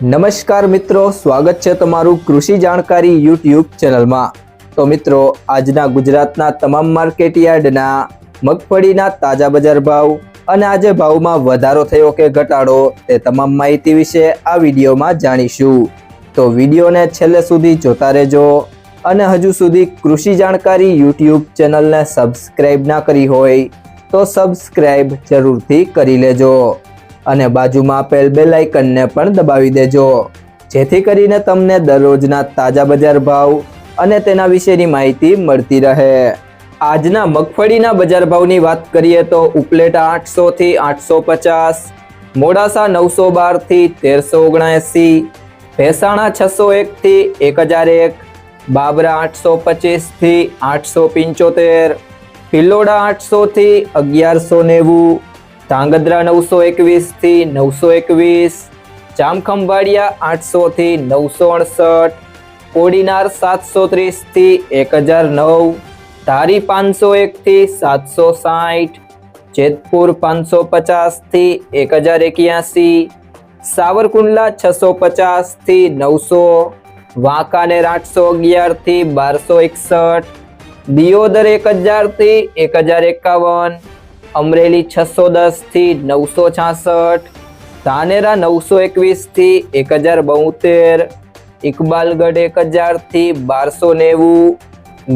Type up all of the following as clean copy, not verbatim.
નમસ્કાર મિત્રો, સ્વાગત છે તમારું કૃષિ જાણકારી યુટ્યુબ ચેનલમાં। તો મિત્રો, આજના ગુજરાતના તમામ માર્કેટ યાર્ડના મગફળીના તાજા બજાર ભાવ અને આજે ભાવમાં વધારો થયો કે ઘટાડો તે તમામ માહિતી વિશે આ વિડીયોમાં જાણીશું। તો વિડીયોને છેલ્લે સુધી જોતા રહેજો અને હજુ સુધી કૃષિ જાણકારી યુટ્યુબ ચેનલને સબસ્ક્રાઇબ ના કરી હોય તો સબસ્ક્રાઇબ જરૂરથી કરી લેજો અને બાજુમાં આપેલ બેલ આઇકનને પણ દબાવી દેજો, જેથી કરીને તમને દરરોજના તાજા બજાર ભાવ અને તેના વિશેની માહિતી મળતી રહે। આજના મગફળીના બજાર ભાવની વાત કરીએ તો ઉપલેટા 800 થી 850, મોડાસા 912 થી 1379, ભેસાણા 601 થી 1001, બાબરા 825 થી 875, ભિલોડા 800 થી 1190, ધાંગધ્રા 921 થી 921, જામખંભાળિયા 800 થી 968, કોડીનાર 730 થી 1009, ધારી 501 થી 760, જેતપુર 550 થી 1081, સાવરકુંડલા 650 થી 900, વાંકાનેર 811 થી 1261, દિયોદર 1000 થી 1051, અમરેલી 610 થી 966, ધાનેરા 921 થી 1072, ઇકબાલગઢ 1000 થી 1290,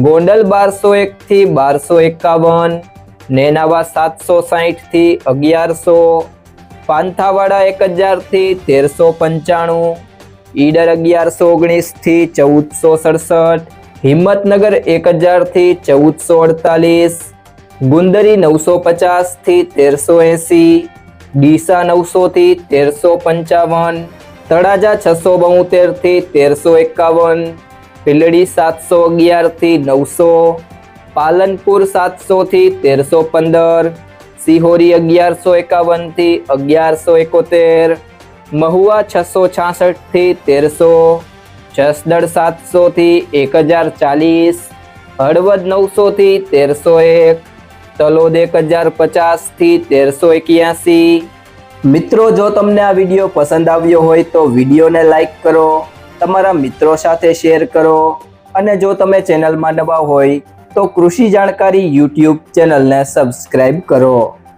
ગોંડલ 1201 થી 1251, નેનાવા 760 થી 1100, પાંથાવાડા 1000 થી 1395, ઈડર 1119 થી 1467, હિંમતનગર 1000 થી 1448, ગુંદરી 950 થી 1380, ડીસા 900 થી 1355, તળાજા 672 થી 1351, ભીલડી 711 થી 900, પાલનપુર 700 થી 1315, સિહોરી 1151 થી 1171, મહુવા 666 થી 1300, જસદણ 700 થી 1040, હળવદ 900 થી 1301, તલોદ 1050 થી 1381। મિત્રો, જો તમને આ વિડીયો પસંદ આવ્યો હોય તો વિડીયોને લાઈક કરો, તમારા મિત્રો સાથે શેર કરો અને જો તમે ચેનલમાં નવા હોય તો કૃષિ જાણકારી યુટ્યુબ ચેનલને સબસ્ક્રાઇબ કરો।